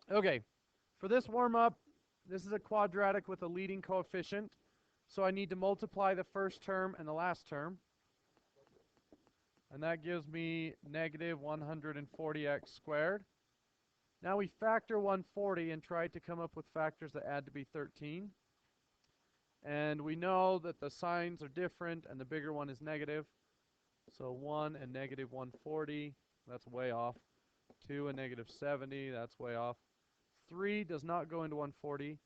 Okay, for this warm-up, this is a quadratic with a leading coefficient, so I need to multiply the first term and the last term. And that gives me negative 140x squared. Now we factor 140 and try to come up with factors that add to be 13. And we know that the signs are different and the bigger one is negative. So 1 and negative 140, that's way off. 2 and negative 70, that's way off. 3 does not go into 140.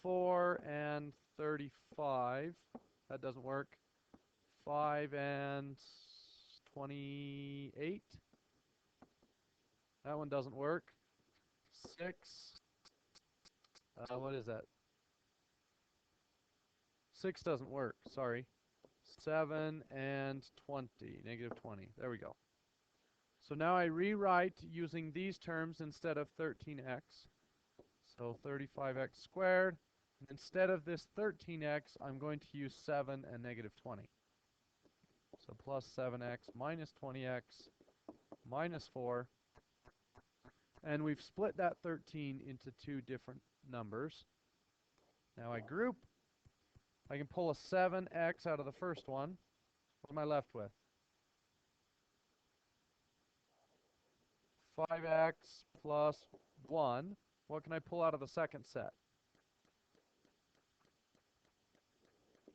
4 and 35, that doesn't work. 5 and 28, that one doesn't work. 6, what is that? 6 doesn't work, sorry. 7 and 20, negative 20, there we go. So now I rewrite using these terms instead of 13x. So 35x squared. And instead of this 13x, I'm going to use 7 and negative 20. So plus 7x minus 20x minus 4. And we've split that 13 into two different numbers. Now I group. I can pull a 7x out of the first one. What am I left with? 5x plus 1. What can I pull out of the second set?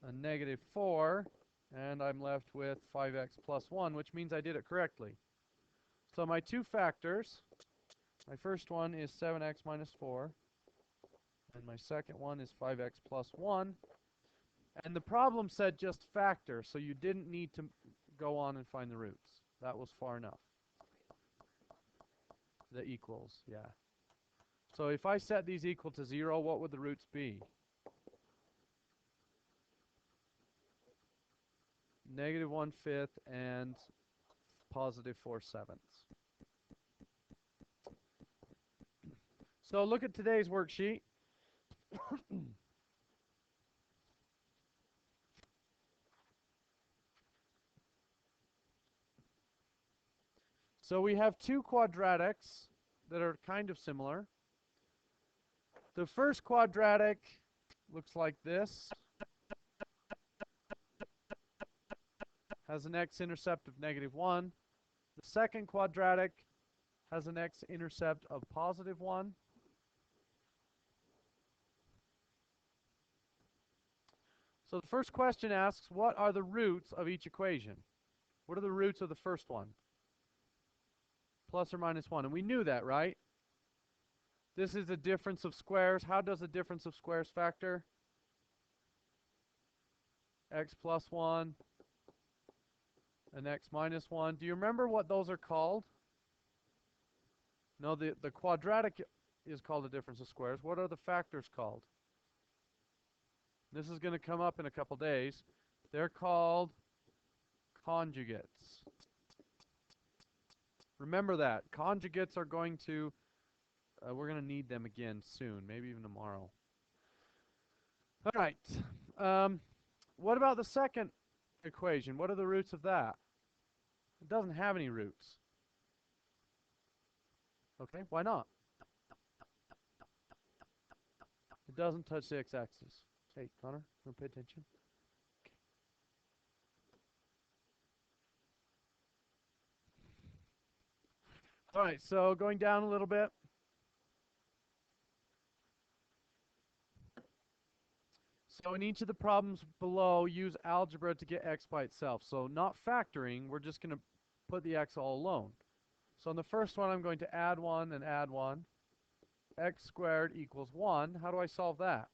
A negative 4. And I'm left with 5x plus 1, which means I did it correctly. So my two factors, my first one is 7x minus 4. And my second one is 5x plus 1. And the problem said just factor, so you didn't need to go on and find the roots. That was far enough. The equals, yeah. So if I set these equal to 0, what would the roots be? Negative 1/5 and positive 4/7. So look at today's worksheet. So we have two quadratics that are kind of similar. The first quadratic looks like this. Has an x-intercept of negative 1. The second quadratic has an x-intercept of positive 1. So the first question asks, what are the roots of each equation? What are the roots of the first one? Plus or minus 1. And we knew that, right? This is the difference of squares. How does the difference of squares factor? X plus 1 and x minus 1. Do you remember what those are called? No, the quadratic is called the difference of squares. What are the factors called? This is going to come up in a couple days. They're called conjugates. Remember that. Conjugates are going to, we're going to need them again soon, maybe even tomorrow. All right. What about the second equation? What are the roots of that? It doesn't have any roots. Okay, why not? It doesn't touch the x-axis. Hey, Connor, want to pay attention? Okay. All right, so going down a little bit. So in each of the problems below, use algebra to get x by itself. So not factoring, we're just going to put the x all alone. So in the first one, I'm going to add 1 and add 1. X squared equals 1. How do I solve that?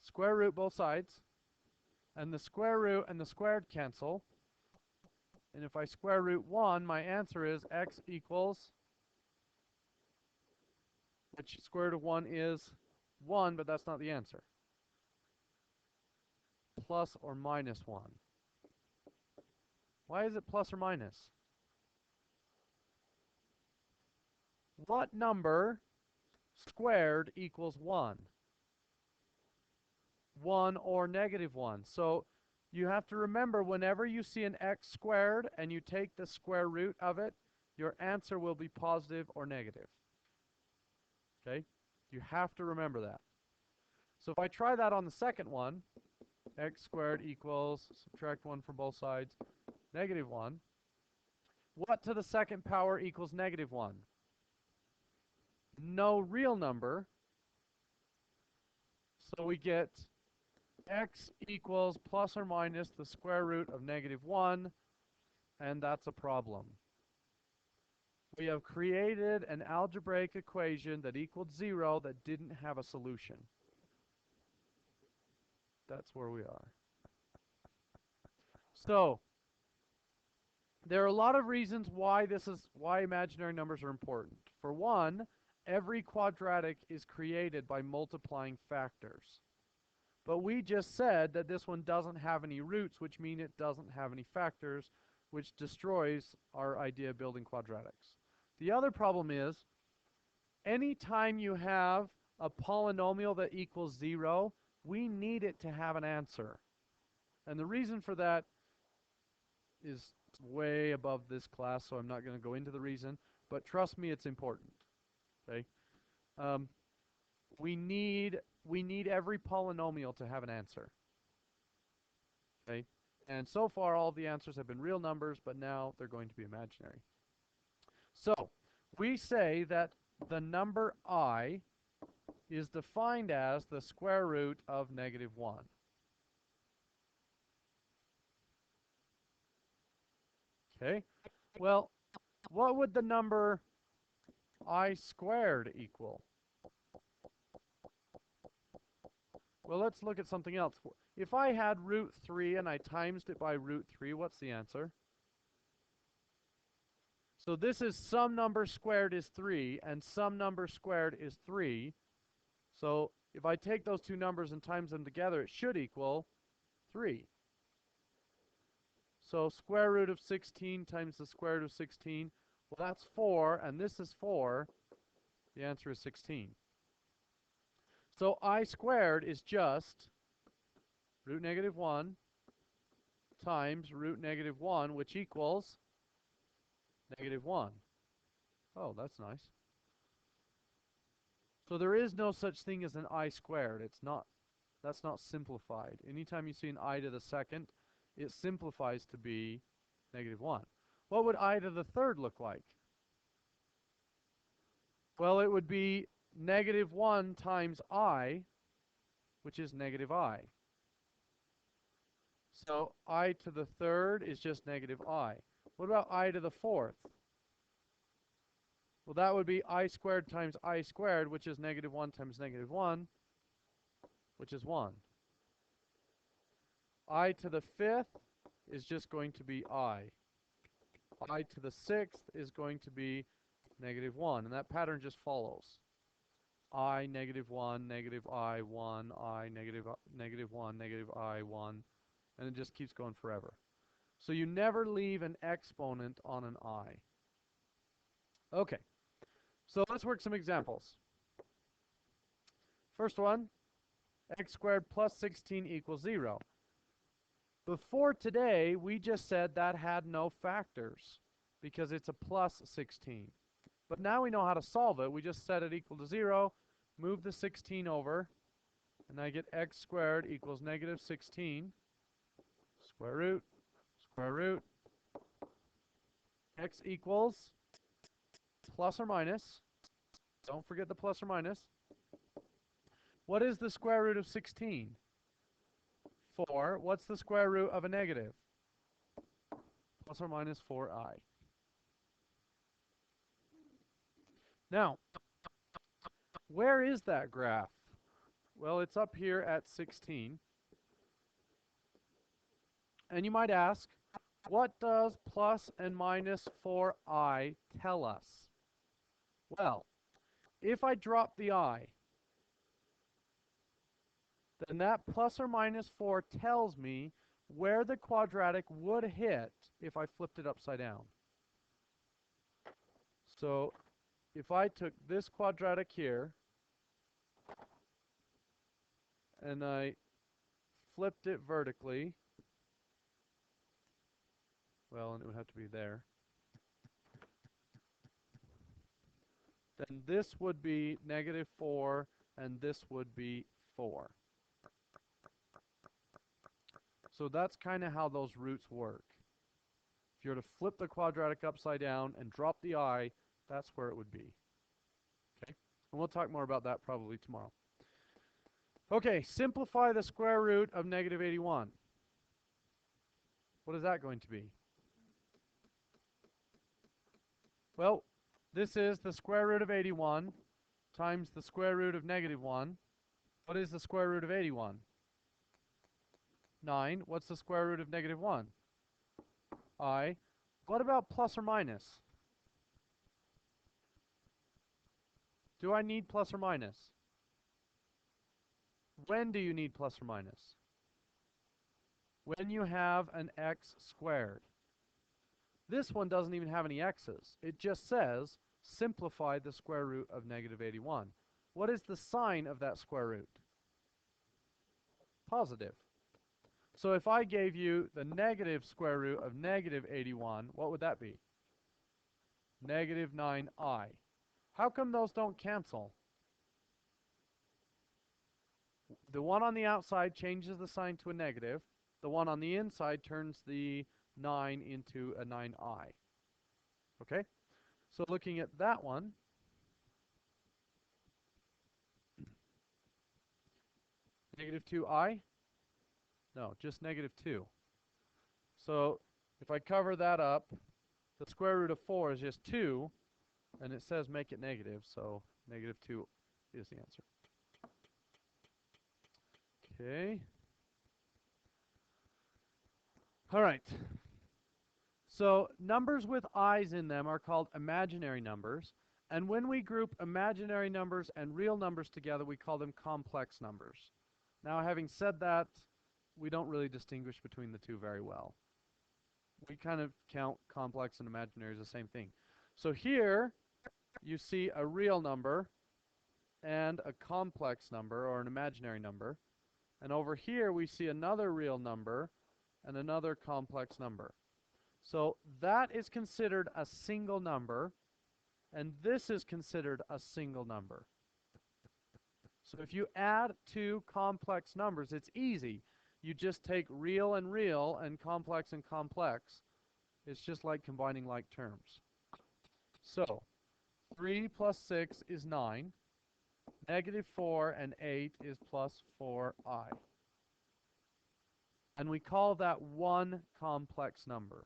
Square root both sides. And the square root and the squared cancel. And if I square root 1, my answer is x equals, which square root of 1 is 1, but that's not the answer. Plus or minus 1. Why is it plus or minus? What number squared equals 1? 1 or negative 1. So you have to remember, whenever you see an x squared and you take the square root of it, your answer will be positive or negative. Okay? You have to remember that. So if I try that on the second one, x squared equals, subtract 1 from both sides, negative 1. What to the second power equals negative 1? No real number. So we get x equals plus or minus the square root of negative 1, and that's a problem. We have created an algebraic equation that equaled 0 that didn't have a solution. That's where we are. So, there are a lot of reasons why imaginary numbers are important. For one, every quadratic is created by multiplying factors. But we just said that this one doesn't have any roots, which mean it doesn't have any factors, which destroys our idea of building quadratics. The other problem is, anytime you have a polynomial that equals 0, we need it to have an answer. And the reason for that is way above this class, so I'm not going to go into the reason, but trust me, it's important. Okay? We need every polynomial to have an answer. Okay? And so far, all the answers have been real numbers, but now they're going to be imaginary. So, we say that the number I is defined as the square root of negative 1. Okay? Well, what would the number I squared equal? Well, let's look at something else. If I had root 3 and I times it by root 3, what's the answer? So this is some number squared is 3, and some number squared is 3. So if I take those two numbers and times them together, it should equal 3. So square root of 16 times the square root of 16, well, that's 4, and this is 4. The answer is 16. So I squared is just root negative 1 times root negative 1, which equals negative 1. Oh, that's nice. So there is no such thing as an I squared. That's not simplified. Anytime you see an I to the second, it simplifies to be negative 1. What would I to the third look like? Well, it would be negative 1 times I, which is negative I. So I to the third is just negative I. What about I to the fourth? Well, that would be I squared times I squared, which is negative 1 times negative 1, which is 1. I to the fifth is just going to be I. I to the sixth is going to be negative 1, and that pattern just follows. I, negative 1, negative I, 1, I, negative 1, negative I, 1, and it just keeps going forever. So you never leave an exponent on an I. Okay, so let's work some examples. First one, x squared plus 16 equals 0. Before today, we just said that had no factors because it's a plus 16. But now we know how to solve it. We just set it equal to 0, move the 16 over, and I get x squared equals negative 16, square root, x equals plus or minus. Don't forget the plus or minus. What is the square root of 16? 4. What's the square root of a negative? Plus or minus 4i. Now, where is that graph? Well, it's up here at 16. And you might ask, what does plus and minus 4i tell us? Well, if I drop the I, then that plus or minus 4 tells me where the quadratic would hit if I flipped it upside down. So if I took this quadratic here and I flipped it vertically, well, and it would have to be there. then this would be negative 4, and this would be 4. So that's kind of how those roots work. If you were to flip the quadratic upside down and drop the I, that's where it would be. Okay? And we'll talk more about that probably tomorrow. Okay, simplify the square root of negative 81. What is that going to be? Well, this is the square root of 81 times the square root of negative 1. What is the square root of 81? 9. What's the square root of negative 1? I. What about plus or minus? Do I need plus or minus? When do you need plus or minus? When you have an x squared. This one doesn't even have any x's. It just says simplify the square root of negative 81. What is the sign of that square root? Positive. So if I gave you the negative square root of negative 81, what would that be? Negative 9i. How come those don't cancel? The one on the outside changes the sign to a negative. The one on the inside turns the 9 into a 9i. Okay? So looking at that one, negative 2i? No, just negative 2. So if I cover that up, the square root of 4 is just 2, and it says make it negative, so negative 2 is the answer. Okay. All right. So numbers with i's in them are called imaginary numbers. And when we group imaginary numbers and real numbers together, we call them complex numbers. Now, having said that, we don't really distinguish between the two very well. We kind of count complex and imaginary as the same thing. So here, you see a real number and a complex number, or an imaginary number. And over here, we see another real number and another complex number. So that is considered a single number, and this is considered a single number. So if you add two complex numbers, it's easy. You just take real and complex and complex. It's just like combining like terms. So 3 plus 6 is 9. Negative 4 and 8 is plus 4i. And we call that one complex number.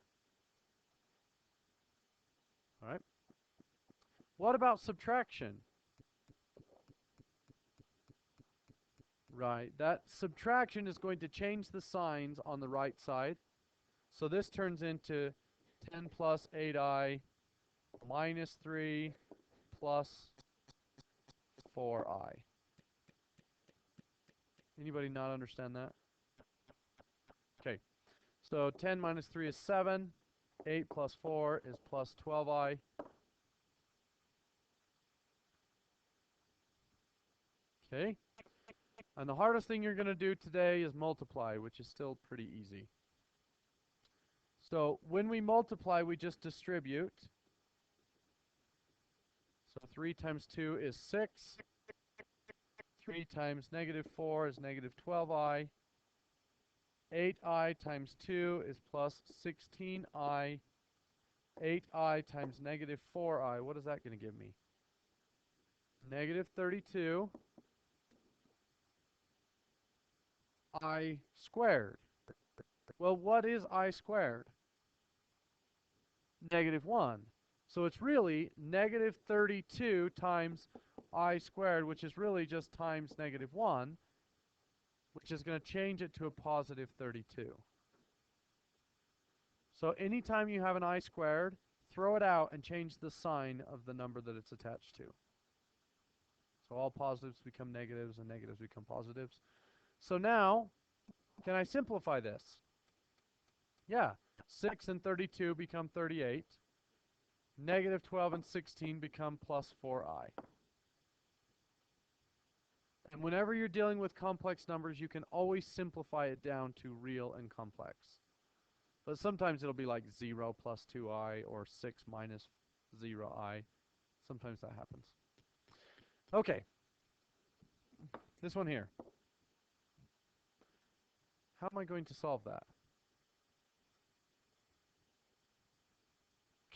All right? What about subtraction? Right, that subtraction is going to change the signs on the right side. So this turns into 10 plus 8i minus 3 plus 4i. Anybody not understand that? Okay, so 10 minus 3 is 7. 8 plus 4 is plus 12i. Okay, and the hardest thing you're going to do today is multiply, which is still pretty easy. So when we multiply, we just distribute. So 3 times 2 is 6. 3 times negative 4 is negative 12i. 8i times 2 is plus 16i. 8i times negative 4i. What is that going to give me? Negative 32. I squared. Well, what is I squared? Negative 1. So it's really negative 32 times I squared, which is really just times negative 1, which is going to change it to a positive 32. So anytime you have an I squared, throw it out and change the sign of the number that it's attached to. So all positives become negatives and negatives become positives. So now, can I simplify this? Yeah, 6 and 32 become 38. Negative 12 and 16 become plus 4i. And whenever you're dealing with complex numbers, you can always simplify it down to real and complex. But sometimes it'll be like 0 plus 2i or 6 minus 0i. Sometimes that happens. Okay, this one here. How am I going to solve that?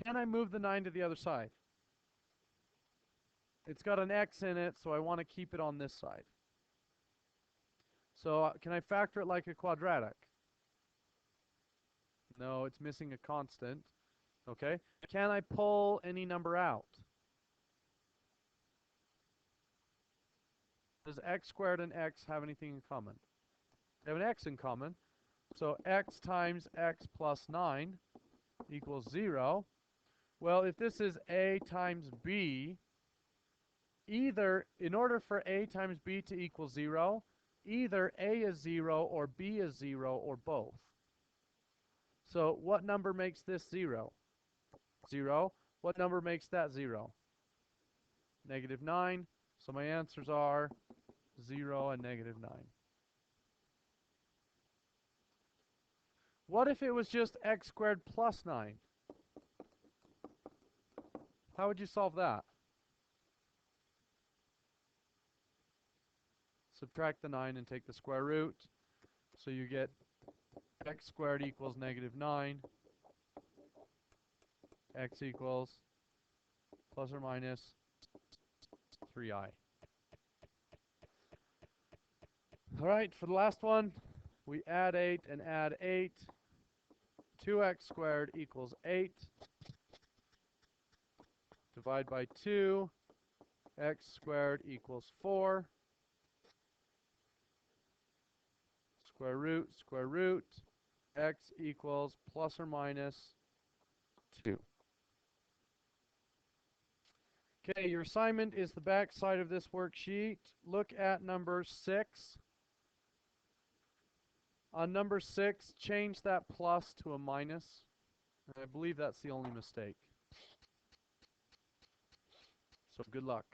Can I move the 9 to the other side? It's got an x in it, so I want to keep it on this side. So can I factor it like a quadratic? No, it's missing a constant. Okay. Can I pull any number out? Does x squared and x have anything in common? They have an x in common. So x times x plus 9 equals 0. Well, if this is a times b, either, in order for a times b to equal 0, either a is 0 or b is 0 or both. So what number makes this 0? 0. What number makes that 0? -9. So my answers are 0 and -9. What if it was just x squared plus 9? How would you solve that? Subtract the 9 and take the square root. So you get x squared equals -9. X equals plus or minus 3i. All right, for the last one, we add 8 and add 8. 2x squared equals 8. Divide by 2. X squared equals 4. Square root. X equals plus or minus 2. Okay, your assignment is the back side of this worksheet. Look at number 6. On number 6, change that plus to a minus. And I believe that's the only mistake. So good luck.